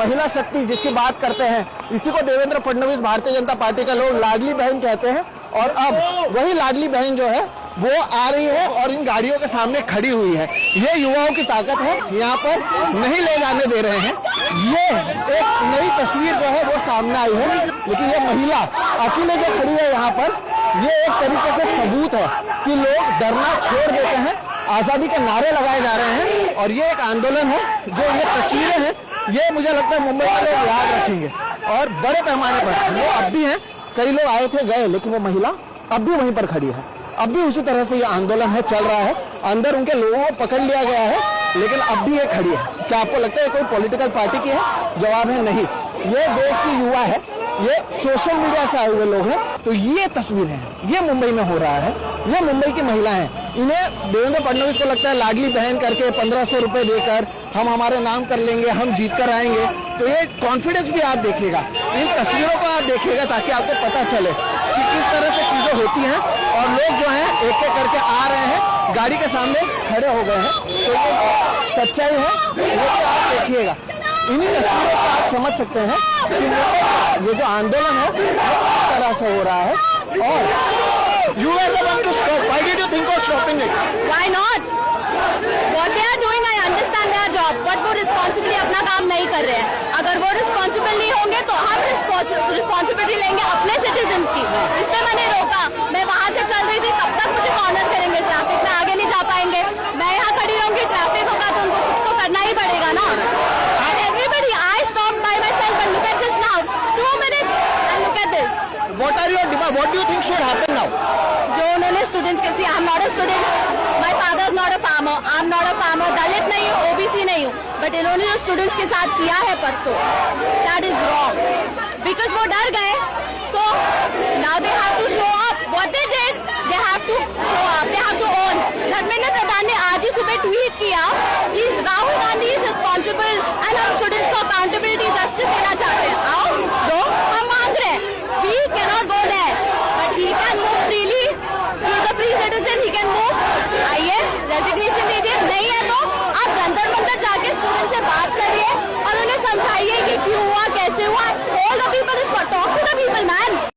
महिला शक्ति जिसकी बात करते हैं, इसी को देवेंद्र फडणवीस भारतीय जनता पार्टी का लोग लाडली बहन कहते हैं। और अब वही लाडली बहन जो है वो आ रही है और इन गाड़ियों के सामने खड़ी हुई है। ये युवाओं की ताकत है, यहाँ पर नहीं ले जाने दे रहे हैं। ये एक नई तस्वीर जो है वो सामने आई है, लेकिन ये महिला अकेले जो खड़ी है यहाँ पर, ये एक तरीके से सबूत है कि लोग डरना छोड़ देते हैं, आजादी के नारे लगाए जा रहे हैं। और ये एक आंदोलन है, जो ये तस्वीरें हैं ये मुझे लगता है मुंबई के लोग याद रखेंगे और बड़े पैमाने पर वो अब भी हैं। कई लोग आए थे गए, लेकिन वो महिला अब भी वहीं पर खड़ी है। अब भी उसी तरह से ये आंदोलन है, चल रहा है। अंदर उनके लोगों को पकड़ लिया गया है, लेकिन अब भी ये खड़ी है। क्या आपको लगता है कोई पॉलिटिकल पार्टी की है? जवाब है नहीं। ये देश की युवा है, ये सोशल मीडिया से आए हुए लोग हैं। तो ये तस्वीर है, ये मुंबई में हो रहा है, ये मुंबई की महिला है। इन्हें देवेंद्र फडणवीस को लगता है लाडली बहन करके 1500 रुपए देकर हम हमारे नाम कर लेंगे, हम जीत कर आएंगे। तो ये कॉन्फिडेंस भी आप देखिएगा, इन तस्वीरों को आप देखिएगा, ताकि आपको पता चले कि किस तरह से चीजें होती हैं। और लोग जो हैं एक एक करके आ रहे हैं, गाड़ी के सामने खड़े हो गए हैं। तो ये सच्चाई है, वो तो आप देखिएगा। इन्हीं तस्वीरों से आप समझ सकते हैं कि ये जो आंदोलन है वो किस तरह से हो रहा है। और you were the one to stop. Why did you think of stopping it? Why not? What they are doing, I understand their job, but वो रिस्पॉन्सिबली अपना काम नहीं कर रहे हैं। अगर वो रिस्पॉन्सिबल नहीं होंगे तो हम रिस्पॉन्सिबिलिटी लेंगे अपने सिटीजन्स की। इसलिए मैंने रोका। मैं वहाँ से चल रही थी, तब तक मुझे कॉर्नर करेंगे, ट्रैफिक में आगे नहीं जा पाएंगे। मैं यहाँ खड़ी रहूंगी, ट्रैफिक होगा तो उनको कुछ तो करना ही पड़ेगा ना। And everybody, I stopped by myself and look at this now. 2 minutes and look at this. What are your demands? What do you think should happen now? जो उन्होंने स्टूडेंट्स के see, I am not a student, my father is not a farmer, I am not a farmer, Dalit नहीं हूँ, OBC नहीं हूँ, but इन्होंने जो students के साथ किया है परसों, दैट इज रॉन्ग। बिकॉज वो डर गए, तो now they have to show up what they did, they have to show up, they have to own. Dharmendra Pradhan ने आज ही सुबह ट्वीट किया कि Rahul Gandhi is responsible and हम स्टूडेंट्स को अकाउंटेबिलिटी जस्टिस देना चाहते हैं। आओ दो, हम मांग रहे हैं, we can not go there, but he can move freely, he is a free citizen, he can move. आइए रेजिग्नेशन दे दिए, नहीं है तो आप जंतर मंतर जाके स्टूडेंट से बात करिए और उन्हें समझाइए कि क्यों हुआ, कैसे हुआ। All the people